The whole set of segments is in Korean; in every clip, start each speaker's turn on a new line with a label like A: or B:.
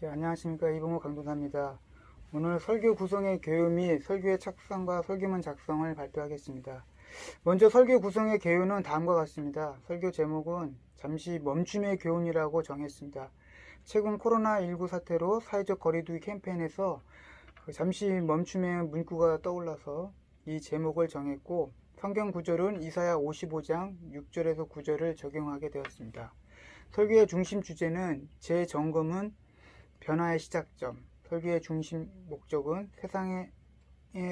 A: 안녕하십니까, 이봉호 강도사입니다. 오늘 설교 구성의 개요 및 설교의 착상과 설교문 작성을 발표하겠습니다. 먼저 설교 구성의 개요는 다음과 같습니다. 설교 제목은 잠시 멈춤의 교훈이라고 정했습니다. 최근 코로나19 사태로 사회적 거리두기 캠페인에서 잠시 멈춤의 문구가 떠올라서 이 제목을 정했고, 성경 구절은 이사야 55장 6절에서 9절을 적용하게 되었습니다. 설교의 중심 주제는 재점검은 변화의 시작점, 설교의 중심 목적은 세상의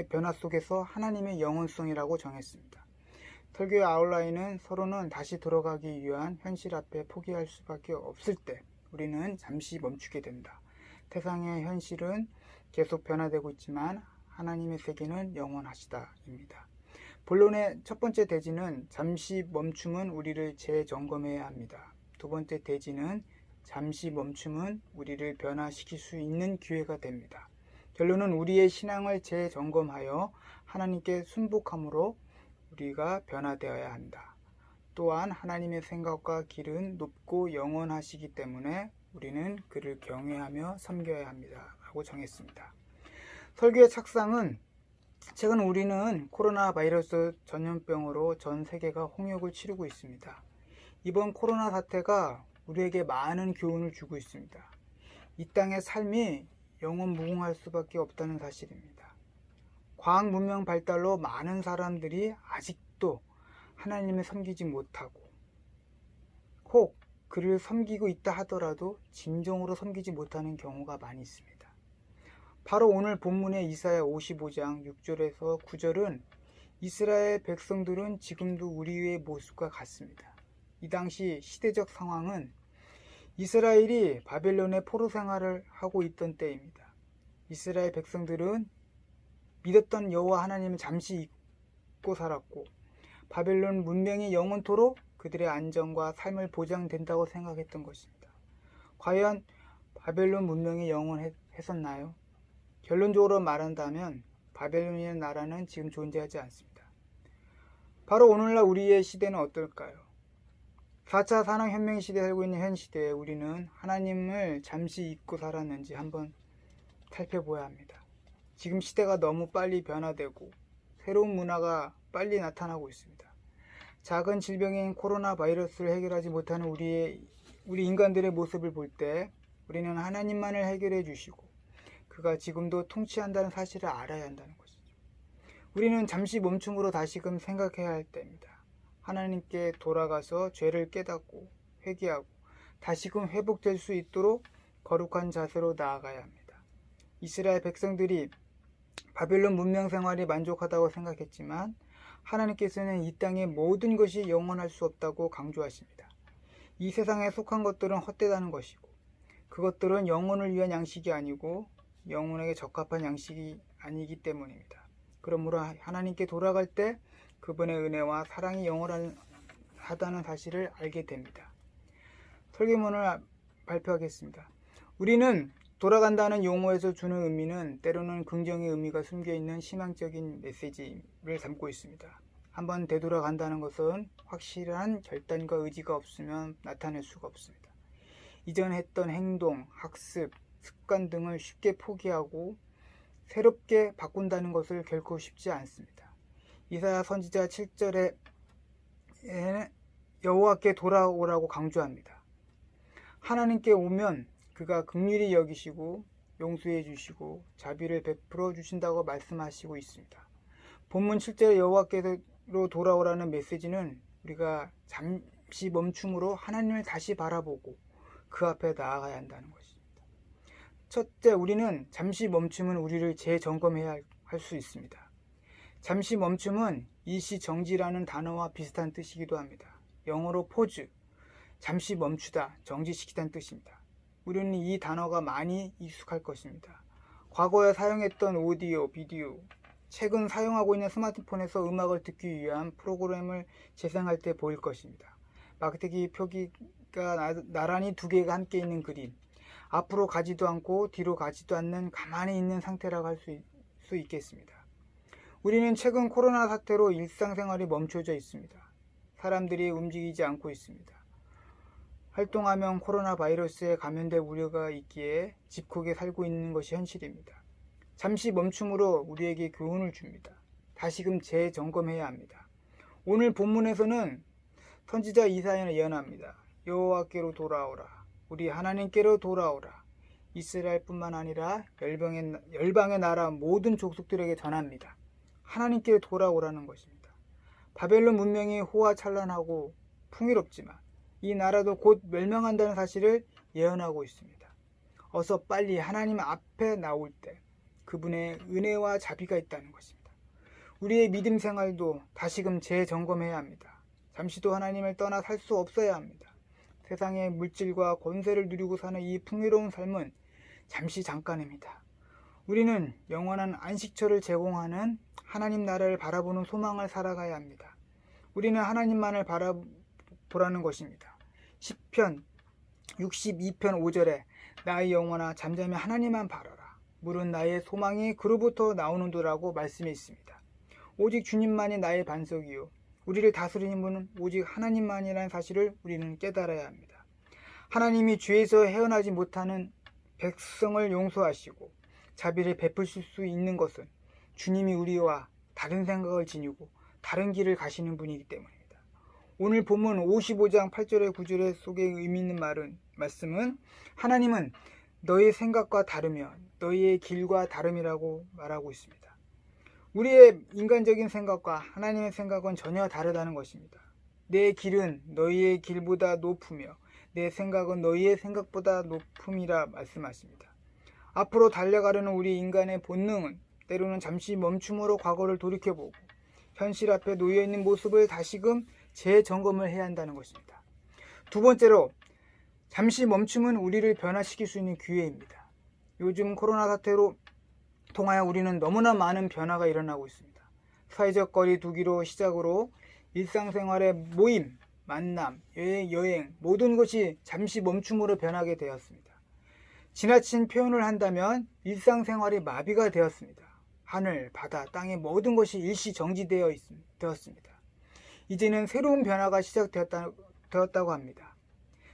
A: 변화 속에서 하나님의 영원성이라고 정했습니다. 설교의 아웃라인은 서로는 다시 돌아가기 위한 현실 앞에 포기할 수밖에 없을 때 우리는 잠시 멈추게 된다. 세상의 현실은 계속 변화되고 있지만 하나님의 세계는 영원하시다입니다. 본론의 첫 번째 대지는 잠시 멈춤은 우리를 재점검해야 합니다. 두 번째 대지는 잠시 멈춤은 우리를 변화시킬 수 있는 기회가 됩니다. 결론은 우리의 신앙을 재점검하여 하나님께 순복함으로 우리가 변화되어야 한다. 또한 하나님의 생각과 길은 높고 영원하시기 때문에 우리는 그를 경외하며 섬겨야 합니다. 라고 정했습니다. 설교의 착상은 최근 우리는 코로나 바이러스 전염병으로 전 세계가 홍역을 치르고 있습니다. 이번 코로나 사태가 우리에게 많은 교훈을 주고 있습니다. 이 땅의 삶이 영원 무궁할 수밖에 없다는 사실입니다. 과학 문명 발달로 많은 사람들이 아직도 하나님을 섬기지 못하고, 혹 그를 섬기고 있다 하더라도 진정으로 섬기지 못하는 경우가 많이 있습니다. 바로 오늘 본문의 이사야 55장 6절에서 9절은 이스라엘 백성들은 지금도 우리의 모습과 같습니다. 이 당시 시대적 상황은 이스라엘이 바벨론의 포로 생활을 하고 있던 때입니다. 이스라엘 백성들은 믿었던 여호와 하나님을 잠시 잊고 살았고, 바벨론 문명이 영원토록 그들의 안전과 삶을 보장된다고 생각했던 것입니다. 과연 바벨론 문명이 영원했었나요? 결론적으로 말한다면 바벨론이라는 나라는 지금 존재하지 않습니다. 바로 오늘날 우리의 시대는 어떨까요? 4차 산업혁명 시대에 살고 있는 현 시대에 우리는 하나님을 잠시 잊고 살았는지 한번 살펴보아야 합니다. 지금 시대가 너무 빨리 변화되고 새로운 문화가 빨리 나타나고 있습니다. 작은 질병인 코로나 바이러스를 해결하지 못하는 우리 인간들의 모습을 볼 때 우리는 하나님만을 해결해 주시고 그가 지금도 통치한다는 사실을 알아야 한다는 것이죠. 우리는 잠시 멈춤으로 다시금 생각해야 할 때입니다. 하나님께 돌아가서 죄를 깨닫고 회개하고 다시금 회복될 수 있도록 거룩한 자세로 나아가야 합니다. 이스라엘 백성들이 바벨론 문명 생활이 만족하다고 생각했지만 하나님께서는 이 땅의 모든 것이 영원할 수 없다고 강조하십니다. 이 세상에 속한 것들은 헛되다는 것이고 그것들은 영혼을 위한 양식이 아니고 영혼에게 적합한 양식이 아니기 때문입니다. 그러므로 하나님께 돌아갈 때 그분의 은혜와 사랑이 영원하다는 사실을 알게 됩니다. 설교문을 발표하겠습니다. 우리는 돌아간다는 용어에서 주는 의미는 때로는 긍정의 의미가 숨겨있는 희망적인 메시지를 담고 있습니다. 한번 되돌아간다는 것은 확실한 결단과 의지가 없으면 나타낼 수가 없습니다. 이전에 했던 행동, 학습, 습관 등을 쉽게 포기하고 새롭게 바꾼다는 것을 결코 쉽지 않습니다. 이사야 선지자 7절에 여호와께 돌아오라고 강조합니다. 하나님께 오면 그가 긍휼히 여기시고 용서해 주시고 자비를 베풀어 주신다고 말씀하시고 있습니다. 본문 7절에 여호와께로 돌아오라는 메시지는 우리가 잠시 멈춤으로 하나님을 다시 바라보고 그 앞에 나아가야 한다는 것입니다. 첫째, 우리는 잠시 멈춤은 우리를 재점검해야 할 수 있습니다. 잠시 멈춤은 일시정지라는 단어와 비슷한 뜻이기도 합니다. 영어로 pause, 잠시 멈추다, 정지시키다는 뜻입니다. 우리는 이 단어가 많이 익숙할 것입니다. 과거에 사용했던 오디오, 비디오, 최근 사용하고 있는 스마트폰에서 음악을 듣기 위한 프로그램을 재생할 때 보일 것입니다. 막대기 표기가 나란히 두 개가 함께 있는 그림, 앞으로 가지도 않고 뒤로 가지도 않는 가만히 있는 상태라고 할 수 있겠습니다. 우리는 최근 코로나 사태로 일상생활이 멈춰져 있습니다. 사람들이 움직이지 않고 있습니다. 활동하면 코로나 바이러스에 감염될 우려가 있기에 집콕에 살고 있는 것이 현실입니다. 잠시 멈춤으로 우리에게 교훈을 줍니다. 다시금 재점검해야 합니다. 오늘 본문에서는 선지자 이사야는 예언합니다. 여호와께로 돌아오라. 우리 하나님께로 돌아오라. 이스라엘뿐만 아니라 열방의 나라 모든 족속들에게 전합니다. 하나님께 돌아오라는 것입니다. 바벨론 문명이 호화찬란하고 풍요롭지만 이 나라도 곧 멸망한다는 사실을 예언하고 있습니다. 어서 빨리 하나님 앞에 나올 때 그분의 은혜와 자비가 있다는 것입니다. 우리의 믿음 생활도 다시금 재점검해야 합니다. 잠시도 하나님을 떠나 살 수 없어야 합니다. 세상의 물질과 권세를 누리고 사는 이 풍요로운 삶은 잠시 잠깐입니다. 우리는 영원한 안식처를 제공하는 하나님 나라를 바라보는 소망을 살아가야 합니다. 우리는 하나님만을 바라보라는 것입니다. 시편 62편 5절에 나의 영혼아 잠잠히 하나님만 바라라. 물은 나의 소망이 그로부터 나오는도라고 말씀이 있습니다. 오직 주님만이 나의 반석이요 우리를 다스리는 분은 오직 하나님만이라는 사실을 우리는 깨달아야 합니다. 하나님이 죄에서 헤어나지 못하는 백성을 용서하시고 자비를 베푸실 수 있는 것은 주님이 우리와 다른 생각을 지니고 다른 길을 가시는 분이기 때문입니다. 오늘 본문 55장 8절에 9절에 속에 의미 있는 말씀은 하나님은 너의 생각과 다르며 너희의 길과 다름이라고 말하고 있습니다. 우리의 인간적인 생각과 하나님의 생각은 전혀 다르다는 것입니다. 내 길은 너희의 길보다 높으며 내 생각은 너희의 생각보다 높음이라 말씀하십니다. 앞으로 달려가려는 우리 인간의 본능은 때로는 잠시 멈춤으로 과거를 돌이켜보고 현실 앞에 놓여있는 모습을 다시금 재점검을 해야 한다는 것입니다. 두 번째로 잠시 멈춤은 우리를 변화시킬 수 있는 기회입니다. 요즘 코로나 사태로 통하여 우리는 너무나 많은 변화가 일어나고 있습니다. 사회적 거리 두기로 시작으로 일상생활의 모임, 만남, 여행 모든 것이 잠시 멈춤으로 변하게 되었습니다. 지나친 표현을 한다면 일상생활이 마비가 되었습니다. 하늘, 바다, 땅의 모든 것이 일시 정지되었습니다. 이제는 새로운 변화가 시작되었다고 합니다.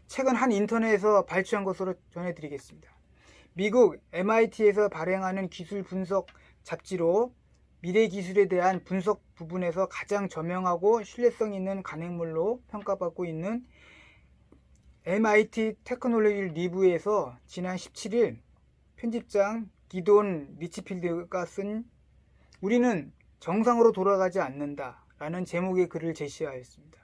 A: 최근 한 인터넷에서 발췌한 것으로 전해드리겠습니다. 미국 MIT에서 발행하는 기술 분석 잡지로 미래 기술에 대한 분석 부분에서 가장 저명하고 신뢰성 있는 간행물로 평가받고 있는 MIT 테크놀로지 리뷰에서 지난 17일 편집장 기돈 리치필드가 쓴 우리는 정상으로 돌아가지 않는다 라는 제목의 글을 제시하였습니다.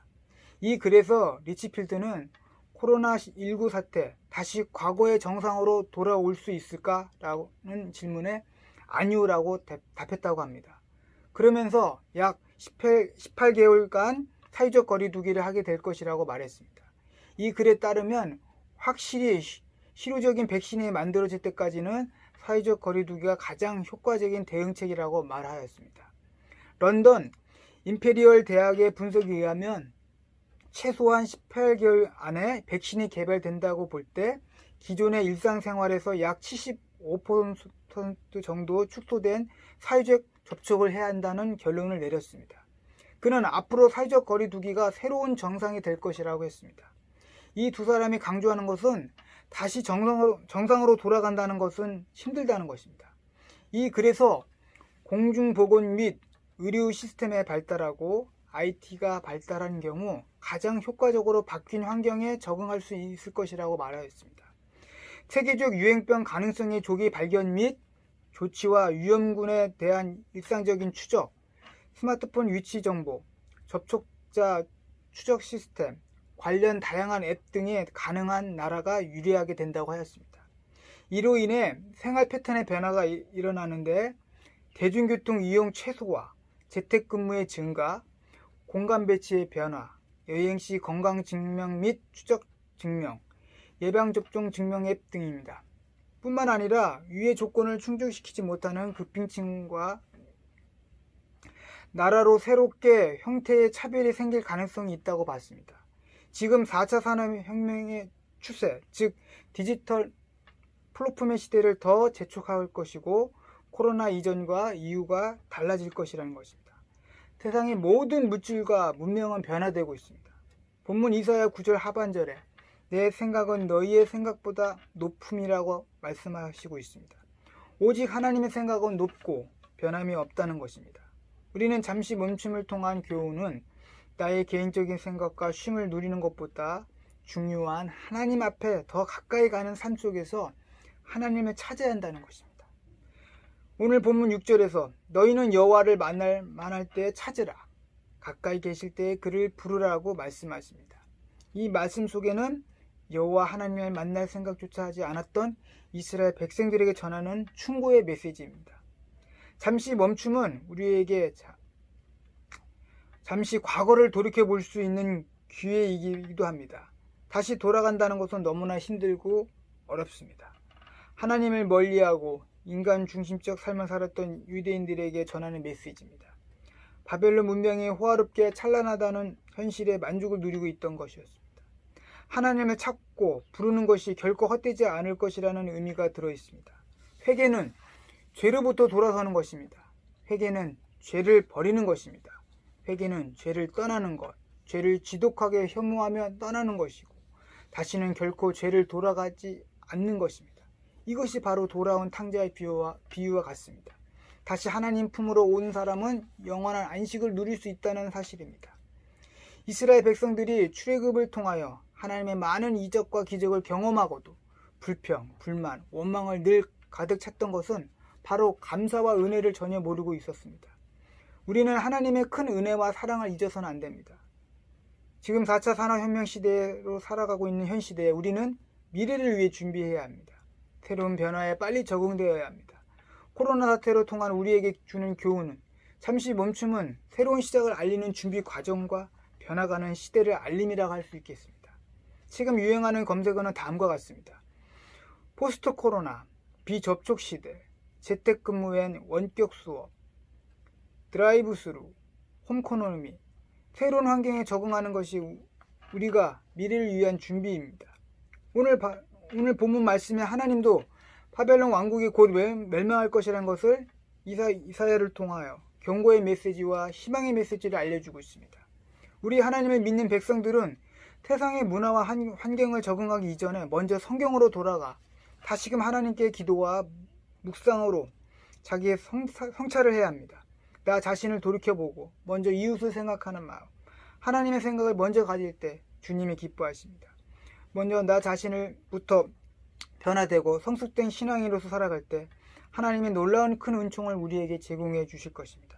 A: 이 글에서 리치필드는 코로나19 사태 다시 과거의 정상으로 돌아올 수 있을까? 라는 질문에 아니오라고 답했다고 합니다. 그러면서 약 18개월간 사회적 거리 두기를 하게 될 것이라고 말했습니다. 이 글에 따르면 확실히 실효적인 백신이 만들어질 때까지는 사회적 거리 두기가 가장 효과적인 대응책이라고 말하였습니다. 런던 임페리얼 대학의 분석에 의하면 최소한 18개월 안에 백신이 개발된다고 볼 때 기존의 일상생활에서 약 75% 정도 축소된 사회적 접촉을 해야 한다는 결론을 내렸습니다. 그는 앞으로 사회적 거리 두기가 새로운 정상이 될 것이라고 했습니다. 이 두 사람이 강조하는 것은 다시 정상으로 돌아간다는 것은 힘들다는 것입니다. 이 글에서 공중보건 및 의료 시스템의 발달하고 IT가 발달한 경우 가장 효과적으로 바뀐 환경에 적응할 수 있을 것이라고 말하였습니다. 세계적 유행병 가능성의 조기 발견 및 조치와 위험군에 대한 일상적인 추적, 스마트폰 위치 정보, 접촉자 추적 시스템, 관련 다양한 앱 등이 가능한 나라가 유리하게 된다고 하였습니다. 이로 인해 생활 패턴의 변화가 일어나는데 대중교통 이용 최소화, 재택근무의 증가, 공간 배치의 변화, 여행 시 건강 증명 및 추적 증명, 예방접종 증명 앱 등입니다. 뿐만 아니라 위의 조건을 충족시키지 못하는 급빈층과 나라로 새롭게 형태의 차별이 생길 가능성이 있다고 봤습니다. 지금 4차 산업혁명의 추세, 즉 디지털 플랫폼의 시대를 더 재촉할 것이고 코로나 이전과 이후가 달라질 것이라는 것입니다. 세상의 모든 물질과 문명은 변화되고 있습니다. 본문 이사야 9절 하반절에 내 생각은 너희의 생각보다 높음이라고 말씀하시고 있습니다. 오직 하나님의 생각은 높고 변함이 없다는 것입니다. 우리는 잠시 멈춤을 통한 교훈은 나의 개인적인 생각과 쉼을 누리는 것보다 중요한 하나님 앞에 더 가까이 가는 삶 속에서 하나님을 찾아야 한다는 것입니다. 오늘 본문 6절에서 너희는 여호와를 만날 때 찾으라. 가까이 계실 때 그를 부르라고 말씀하십니다. 이 말씀 속에는 여호와 하나님을 만날 생각조차 하지 않았던 이스라엘 백성들에게 전하는 충고의 메시지입니다. 잠시 멈춤은 우리에게 잠시 과거를 돌이켜볼 수 있는 기회이기도 합니다. 다시 돌아간다는 것은 너무나 힘들고 어렵습니다. 하나님을 멀리하고 인간 중심적 삶을 살았던 유대인들에게 전하는 메시지입니다. 바벨론 문명이 호화롭게 찬란하다는 현실에 만족을 누리고 있던 것이었습니다. 하나님을 찾고 부르는 것이 결코 헛되지 않을 것이라는 의미가 들어있습니다. 회개는 죄로부터 돌아서는 것입니다. 회개는 죄를 버리는 것입니다. 회개는 죄를 떠나는 것, 죄를 지독하게 혐오하며 떠나는 것이고 다시는 결코 죄를 돌아가지 않는 것입니다. 이것이 바로 돌아온 탕자의 비유와 같습니다. 다시 하나님 품으로 온 사람은 영원한 안식을 누릴 수 있다는 사실입니다. 이스라엘 백성들이 출애굽을 통하여 하나님의 많은 이적과 기적을 경험하고도 불평, 불만, 원망을 늘 가득 찼던 것은 바로 감사와 은혜를 전혀 모르고 있었습니다. 우리는 하나님의 큰 은혜와 사랑을 잊어서는 안 됩니다. 지금 4차 산업혁명 시대로 살아가고 있는 현 시대에 우리는 미래를 위해 준비해야 합니다. 새로운 변화에 빨리 적응되어야 합니다. 코로나 사태로 통한 우리에게 주는 교훈은 잠시 멈춤은 새로운 시작을 알리는 준비 과정과 변화가는 시대를 알림이라고 할 수 있겠습니다. 지금 유행하는 검색어는 다음과 같습니다. 포스트 코로나, 비접촉 시대, 재택근무엔 원격 수업, 드라이브 스루, 홈코노미, 새로운 환경에 적응하는 것이 우리가 미래를 위한 준비입니다. 오늘 본문 말씀에 하나님도 바벨론 왕국이 곧 멸망할 것이라는 것을 이사야를 통하여 경고의 메시지와 희망의 메시지를 알려주고 있습니다. 우리 하나님을 믿는 백성들은 세상의 문화와 환경을 적응하기 이전에 먼저 성경으로 돌아가 다시금 하나님께 기도와 묵상으로 자기의 성찰을 해야 합니다. 나 자신을 돌이켜보고 먼저 이웃을 생각하는 마음, 하나님의 생각을 먼저 가질 때 주님이 기뻐하십니다. 먼저 나 자신을부터 변화되고 성숙된 신앙인으로서 살아갈 때 하나님의 놀라운 큰 은총을 우리에게 제공해 주실 것입니다.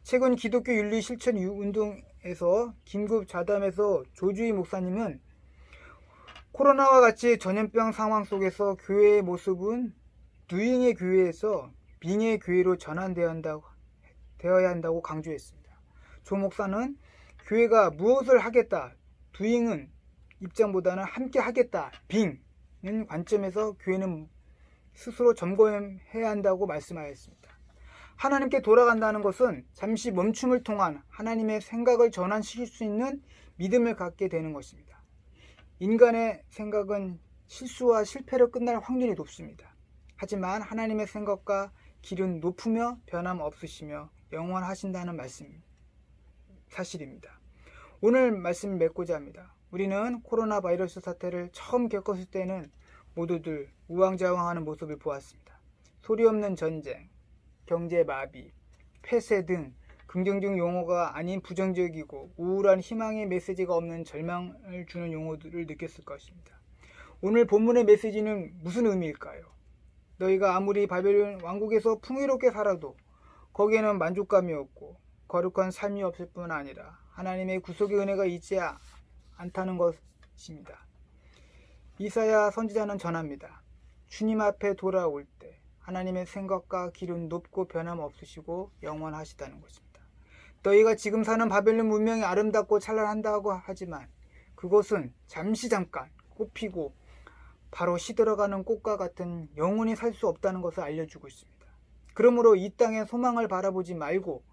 A: 최근 기독교 윤리 실천 운동에서 긴급 자담에서 조주희 목사님은 코로나와 같이 전염병 상황 속에서 교회의 모습은 doing의 교회에서 being의 교회로 전환되어야 한다고 강조했습니다. 조 목사는 교회가 무엇을 하겠다, doing은 입장보다는 함께 하겠다, being은 관점에서 교회는 스스로 점검해야 한다고 말씀하였습니다. 하나님께 돌아간다는 것은 잠시 멈춤을 통한 하나님의 생각을 전환시킬 수 있는 믿음을 갖게 되는 것입니다. 인간의 생각은 실수와 실패로 끝날 확률이 높습니다. 하지만 하나님의 생각과 길은 높으며 변함없으시며 영원하신다는 사실입니다. 오늘 말씀을 맺고자 합니다. 우리는 코로나 바이러스 사태를 처음 겪었을 때는 모두들 우왕좌왕하는 모습을 보았습니다. 소리 없는 전쟁, 경제 마비, 폐쇄 등 긍정적 용어가 아닌 부정적이고 우울한 희망의 메시지가 없는 절망을 주는 용어들을 느꼈을 것입니다. 오늘 본문의 메시지는 무슨 의미일까요? 너희가 아무리 바벨론 왕국에서 풍요롭게 살아도 거기에는 만족감이 없고 거룩한 삶이 없을 뿐 아니라 하나님의 구속의 은혜가 있지 않다는 것입니다. 이사야 선지자는 전합니다. 주님 앞에 돌아올 때 하나님의 생각과 길은 높고 변함없으시고 영원하시다는 것입니다. 너희가 지금 사는 바벨론 문명이 아름답고 찬란한다고 하지만 그것은 잠깐 꽃피고 바로 시들어가는 꽃과 같은 영원히 살 수 없다는 것을 알려주고 있습니다. 그러므로 이 땅의 소망을 바라보지 말고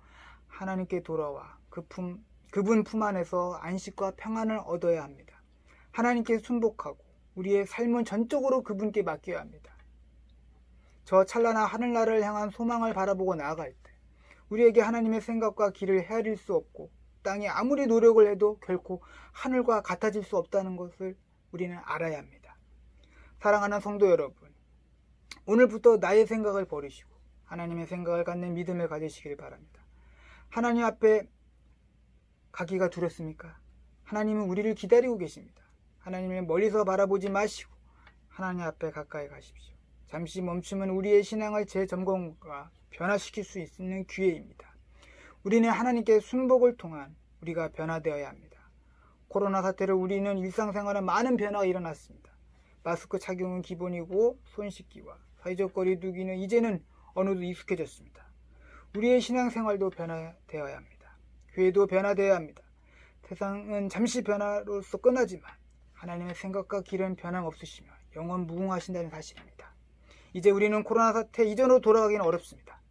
A: 하나님께 돌아와 그분 품 안에서 안식과 평안을 얻어야 합니다. 하나님께 순복하고 우리의 삶은 전적으로 그분께 맡겨야 합니다. 저 찬란한 하늘나라를 향한 소망을 바라보고 나아갈 때 우리에게 하나님의 생각과 길을 헤아릴 수 없고 땅이 아무리 노력을 해도 결코 하늘과 같아질 수 없다는 것을 우리는 알아야 합니다. 사랑하는 성도 여러분, 오늘부터 나의 생각을 버리시고 하나님의 생각을 갖는 믿음을 가지시길 바랍니다. 하나님 앞에 가기가 두렵습니까? 하나님은 우리를 기다리고 계십니다. 하나님을 멀리서 바라보지 마시고 하나님 앞에 가까이 가십시오. 잠시 멈추면 우리의 신앙을 재점검과 변화시킬 수 있는 기회입니다. 우리는 하나님께 순복을 통한 우리가 변화되어야 합니다. 코로나 사태로 우리는 일상생활에 많은 변화가 일어났습니다. 마스크 착용은 기본이고 손 씻기와 사회적 거리 두기는 이제는 어느덧 익숙해졌습니다. 우리의 신앙생활도 변화되어야 합니다. 교회도 변화되어야 합니다. 세상은 잠시 변화로서 끝나지만 하나님의 생각과 길은 변함없으시며 영원 무궁하신다는 사실입니다. 이제 우리는 코로나 사태 이전으로 돌아가기는 어렵습니다.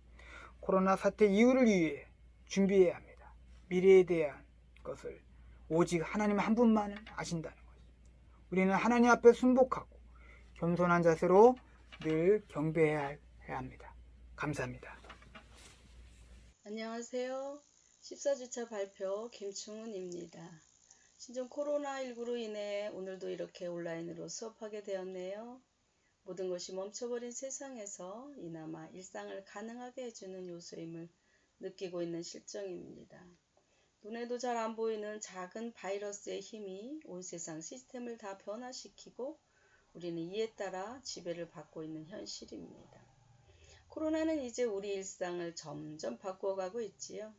A: 코로나 사태 이후를 위해 준비해야 합니다. 미래에 대한 것을 오직 하나님 한 분만 아신다는 것. 우리는 하나님 앞에 순복하고 겸손한 자세로 늘 경배해야 합니다. 감사합니다.
B: 안녕하세요. 14주차 발표 김충은입니다. 신종 코로나19로 인해 오늘도 이렇게 온라인으로 수업하게 되었네요. 모든 것이 멈춰버린 세상에서 이나마 일상을 가능하게 해주는 요소임을 느끼고 있는 실정입니다. 눈에도 잘 안 보이는 작은 바이러스의 힘이 온 세상 시스템을 다 변화시키고 우리는 이에 따라 지배를 받고 있는 현실입니다. 코로나는 이제 우리 일상을 점점 바꾸어가고 있지요.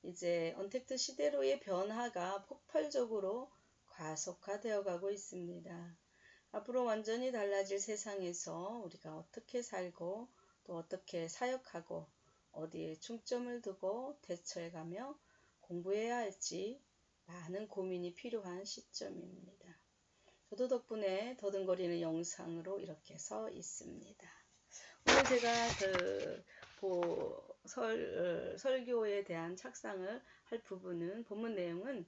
B: 이제 언택트 시대로의 변화가 폭발적으로 가속화되어 가고 있습니다. 앞으로 완전히 달라질 세상에서 우리가 어떻게 살고 또 어떻게 사역하고 어디에 중점을 두고 대처해가며 공부해야 할지 많은 고민이 필요한 시점입니다. 저도 덕분에 더듬거리는 영상으로 이렇게 서 있습니다. 오늘 제가 설교에 대한 착상을 할 부분은 본문 내용은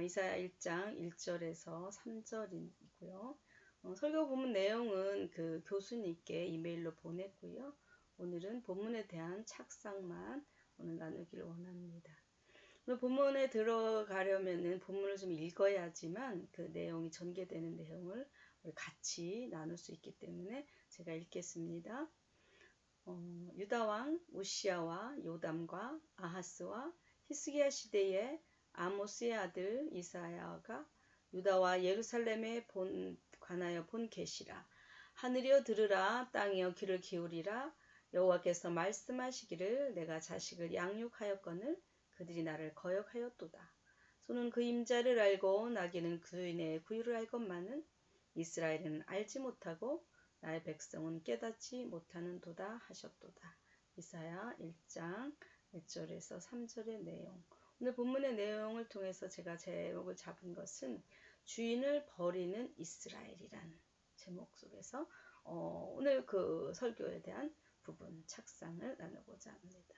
B: 이사야 1장 1절에서 3절이고요. 설교 본문 내용은 그 교수님께 이메일로 보냈고요. 오늘은 본문에 대한 착상만 오늘 나누기를 원합니다. 오늘 본문에 들어가려면은 본문을 좀 읽어야지만 그 내용이 전개되는 내용을 같이 나눌 수 있기 때문에 제가 읽겠습니다. 유다왕 우시야와 요담과 아하스와 히스기야 시대에 아모스의 아들 이사야가 유다와 예루살렘에 관하여 본 계시라. 하늘이여 들으라, 땅이여 귀를 기울이라. 여호와께서 말씀하시기를 내가 자식을 양육하였거늘 그들이 나를 거역하였도다. 소는 그 임자를 알고 나귀는 그의 구유를 알건만은 이스라엘은 알지 못하고 나의 백성은 깨닫지 못하는 도다 하셨도다. 이사야 1장 1절에서 3절의 내용. 오늘 본문의 내용을 통해서 제가 제목을 잡은 것은 주인을 버리는 이스라엘이란 제목 속에서 오늘 그 설교에 대한 부분 착상을 나누고자 합니다.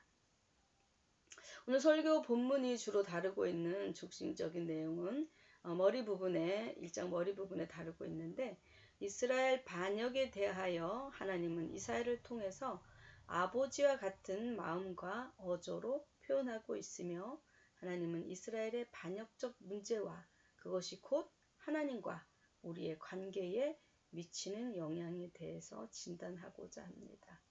B: 오늘 설교 본문이 주로 다루고 있는 중심적인 내용은 머리 부분에 1장 머리 부분에 다루고 있는데 이스라엘 반역에 대하여 하나님은 이사야를 통해서 아버지와 같은 마음과 어조로 표현하고 있으며 하나님은 이스라엘의 반역적 문제와 그것이 곧 하나님과 우리의 관계에 미치는 영향에 대해서 진단하고자 합니다.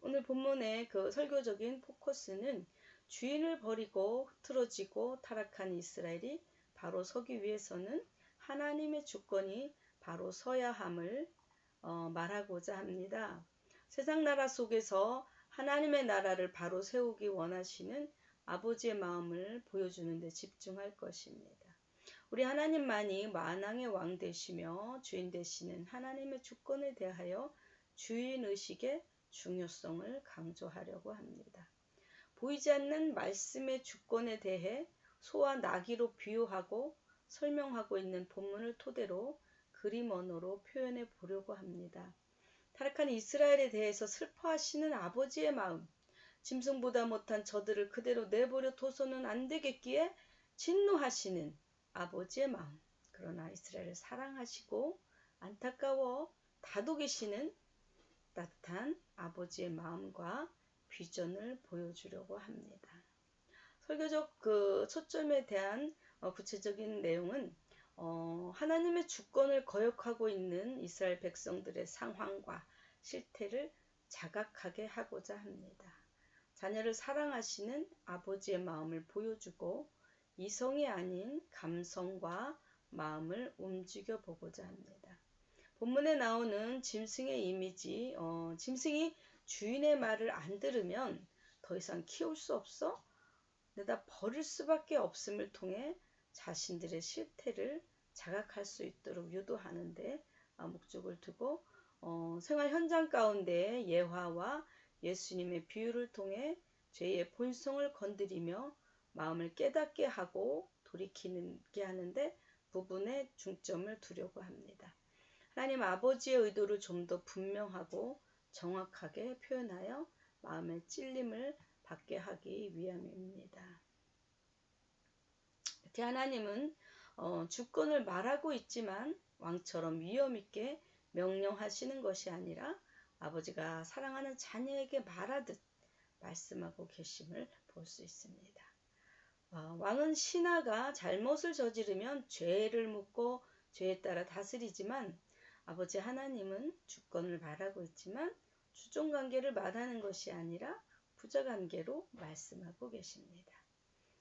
B: 오늘 본문의 그 설교적인 포커스는 주인을 버리고 흐트러지고 타락한 이스라엘이 바로 서기 위해서는 하나님의 주권이 바로 서야 함을 말하고자 합니다. 세상 나라 속에서 하나님의 나라를 바로 세우기 원하시는 아버지의 마음을 보여주는 데 집중할 것입니다. 우리 하나님만이 만왕의 왕 되시며 주인 되시는 하나님의 주권에 대하여 주인의식의 중요성을 강조하려고 합니다. 보이지 않는 말씀의 주권에 대해 소와 나귀로 비유하고 설명하고 있는 본문을 토대로 그림 언어로 표현해 보려고 합니다. 타락한 이스라엘에 대해서 슬퍼하시는 아버지의 마음, 짐승보다 못한 저들을 그대로 내버려 둬서는 안 되겠기에 진노하시는 아버지의 마음, 그러나 이스라엘을 사랑하시고 안타까워 다독이시는 따뜻한 아버지의 마음과 비전을 보여주려고 합니다. 설교적 초점에 대한 구체적인 내용은 하나님의 주권을 거역하고 있는 이스라엘 백성들의 상황과 실태를 자각하게 하고자 합니다. 자녀를 사랑하시는 아버지의 마음을 보여주고 이성이 아닌 감성과 마음을 움직여 보고자 합니다. 본문에 나오는 짐승의 이미지, 짐승이 주인의 말을 안 들으면 더 이상 키울 수 없어? 내다 버릴 수밖에 없음을 통해 자신들의 실태를 자각할 수 있도록 유도하는데 목적을 두고 생활 현장 가운데 예화와 예수님의 비유를 통해 죄의 본성을 건드리며 마음을 깨닫게 하고 돌이키게 하는데 부분에 중점을 두려고 합니다. 하나님 아버지의 의도를 좀 더 분명하고 정확하게 표현하여 마음의 찔림을 받게 하기 위함입니다. 특히 하나님은 주권을 말하고 있지만 왕처럼 위엄있게 명령하시는 것이 아니라 아버지가 사랑하는 자녀에게 말하듯 말씀하고 계심을 볼 수 있습니다. 왕은 신하가 잘못을 저지르면 죄를 묻고 죄에 따라 다스리지만 아버지 하나님은 주권을 말하고 있지만 주종관계를 말하는 것이 아니라 부자관계로 말씀하고 계십니다.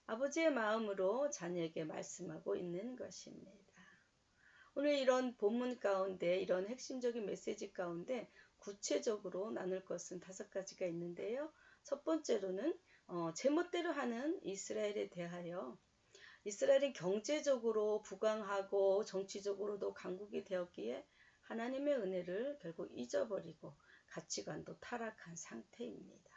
B: 아버지의 마음으로 자녀에게 말씀하고 있는 것입니다. 오늘 이런 본문 가운데 이런 핵심적인 메시지 가운데 구체적으로 나눌 것은 5가지가 있는데요. 첫 번째로는 제멋대로 하는 이스라엘에 대하여 이스라엘이 경제적으로 부강하고 정치적으로도 강국이 되었기에 하나님의 은혜를 결국 잊어버리고 가치관도 타락한 상태입니다.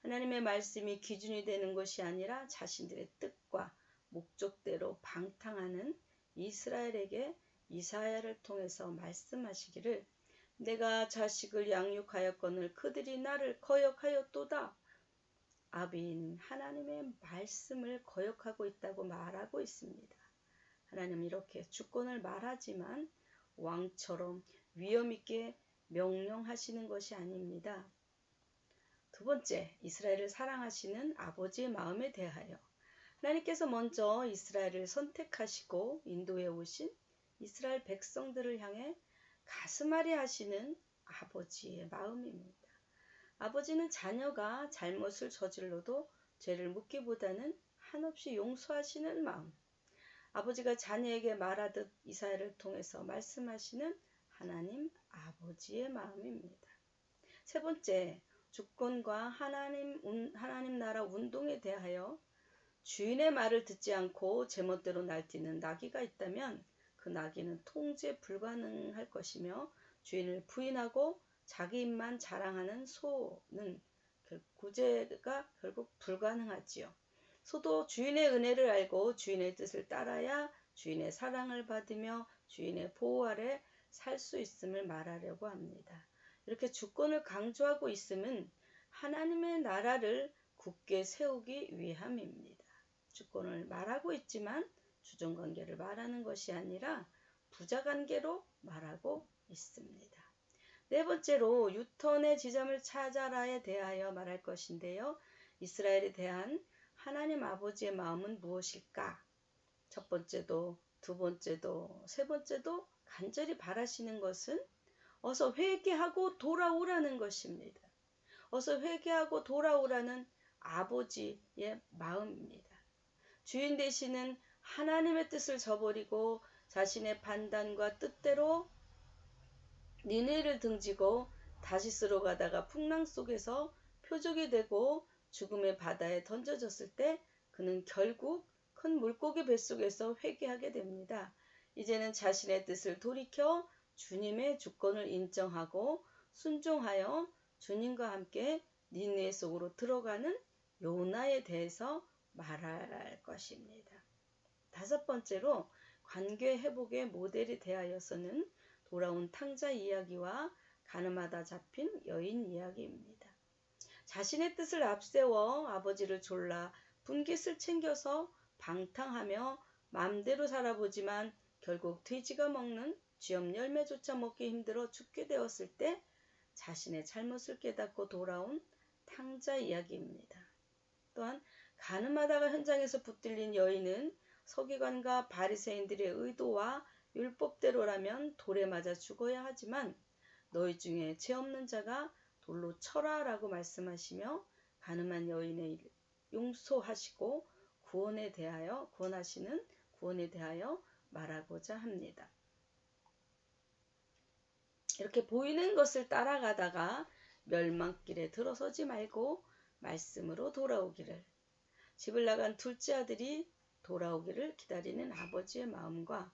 B: 하나님의 말씀이 기준이 되는 것이 아니라 자신들의 뜻과 목적대로 방탕하는 이스라엘에게 이사야를 통해서 말씀하시기를 내가 자식을 양육하였거늘 그들이 나를 거역하였도다. 아비인 하나님의 말씀을 거역하고 있다고 말하고 있습니다. 하나님은 이렇게 주권을 말하지만 왕처럼 위엄있게 명령하시는 것이 아닙니다. 두 번째, 이스라엘을 사랑하시는 아버지의 마음에 대하여 하나님께서 먼저 이스라엘을 선택하시고 인도해 오신 이스라엘 백성들을 향해 가슴앓이 하시는 아버지의 마음입니다. 아버지는 자녀가 잘못을 저질러도 죄를 묻기보다는 한없이 용서하시는 마음, 아버지가 자녀에게 말하듯 이사야를 통해서 말씀하시는 하나님 아버지의 마음입니다. 세 번째, 주권과 하나님 나라 운동에 대하여 주인의 말을 듣지 않고 제멋대로 날뛰는 나귀가 있다면 그 나귀는 통제 불가능할 것이며 주인을 부인하고 자기 입만 자랑하는 소는 구제가 결국 불가능하지요. 소도 주인의 은혜를 알고 주인의 뜻을 따라야 주인의 사랑을 받으며 주인의 보호 아래 살 수 있음을 말하려고 합니다. 이렇게 주권을 강조하고 있음은 하나님의 나라를 굳게 세우기 위함입니다. 주권을 말하고 있지만 주종관계를 말하는 것이 아니라 부자관계로 말하고 있습니다. 네 번째로 유턴의 지점을 찾아라에 대하여 말할 것인데요. 이스라엘에 대한 하나님 아버지의 마음은 무엇일까? 첫 번째도 두 번째도 세 번째도 간절히 바라시는 것은 어서 회개하고 돌아오라는 것입니다. 어서 회개하고 돌아오라는 아버지의 마음입니다. 주인 되시는 하나님의 뜻을 저버리고 자신의 판단과 뜻대로 니느웨를 등지고 다시스로 가다가 풍랑 속에서 표적이 되고 죽음의 바다에 던져졌을 때 그는 결국 큰 물고기 뱃속에서 회개하게 됩니다. 이제는 자신의 뜻을 돌이켜 주님의 주권을 인정하고 순종하여 주님과 함께 니느웨 속으로 들어가는 요나에 대해서 말할 것입니다. 다섯 번째로 관계 회복의 모델에 대하여서는 돌아온 탕자 이야기와 가늠하다 잡힌 여인 이야기입니다. 자신의 뜻을 앞세워 아버지를 졸라 분깃을 챙겨서 방탕하며 맘대로 살아보지만 결국 돼지가 먹는 쥐염 열매조차 먹기 힘들어 죽게 되었을 때 자신의 잘못을 깨닫고 돌아온 탕자 이야기입니다. 또한 간음하다가 현장에서 붙들린 여인은 서기관과 바리새인들의 의도와 율법대로라면 돌에 맞아 죽어야 하지만 너희 중에 죄 없는 자가 돌로 쳐라 라고 말씀하시며 간음한 여인의 용서하시고 구원하시는 구원에 대하여 말하고자 합니다. 이렇게 보이는 것을 따라가다가 멸망길에 들어서지 말고 말씀으로 돌아오기를, 집을 나간 둘째 아들이 돌아오기를 기다리는 아버지의 마음과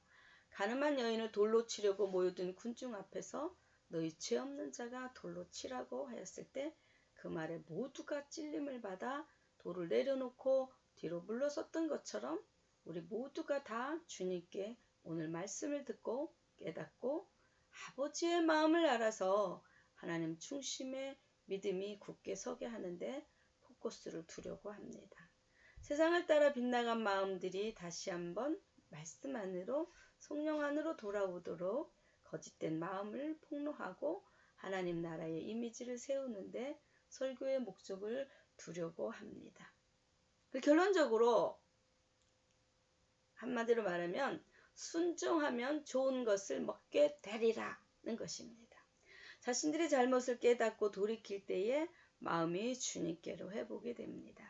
B: 간음한 여인을 돌로 치려고 모여든 군중 앞에서 너희 죄 없는 자가 돌로 치라고 하였을 때 그 말에 모두가 찔림을 받아 돌을 내려놓고 뒤로 물러섰던 것처럼 우리 모두가 다 주님께 오늘 말씀을 듣고 깨닫고 아버지의 마음을 알아서 하나님 중심의 믿음이 굳게 서게 하는데 포커스를 두려고 합니다. 세상을 따라 빗나간 마음들이 다시 한번 말씀 안으로, 성령 안으로 돌아오도록 거짓된 마음을 폭로하고 하나님 나라의 이미지를 세우는데 설교의 목적을 두려고 합니다. 결론적으로 한마디로 말하면 순종하면 좋은 것을 먹게 되리라는 것입니다. 자신들의 잘못을 깨닫고 돌이킬 때에 마음이 주님께로 회복이 됩니다.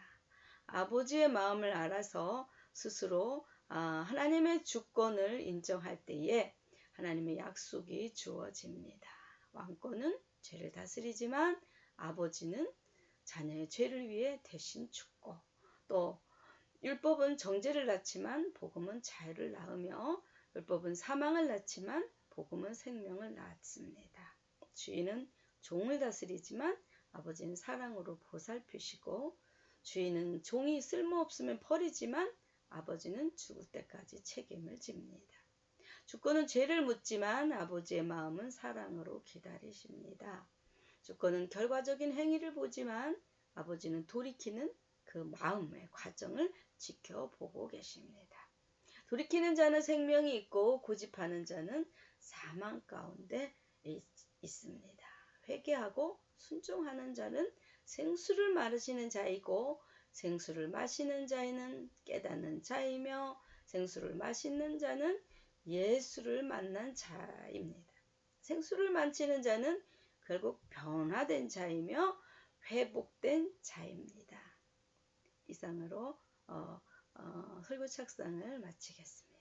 B: 아버지의 마음을 알아서 스스로 하나님의 주권을 인정할 때에 하나님의 약속이 주어집니다. 왕권은 죄를 다스리지만 아버지는 자녀의 죄를 위해 대신 죽고, 또 율법은 정죄를 낳지만 복음은 자유를 낳으며 율법은 사망을 낳지만 복음은 생명을 낳습니다. 주인은 종을 다스리지만 아버지는 사랑으로 보살피시고, 주인은 종이 쓸모없으면 버리지만 아버지는 죽을 때까지 책임을 집니다. 주권은 죄를 묻지만 아버지의 마음은 사랑으로 기다리십니다. 주권은 결과적인 행위를 보지만 아버지는 돌이키는 그 마음의 과정을 지켜보고 계십니다. 돌이키는 자는 생명이 있고 고집하는 자는 사망 가운데 있습니다. 회개하고 순종하는 자는 생수를 마시는 자이고, 생수를 마시는 자는 깨닫는 자이며, 생수를 마시는 자는 예수를 만난 자입니다. 생수를 마시는 자는 결국 변화된 자이며 회복된 자입니다. 이상으로 설교 착상을 마치겠습니다.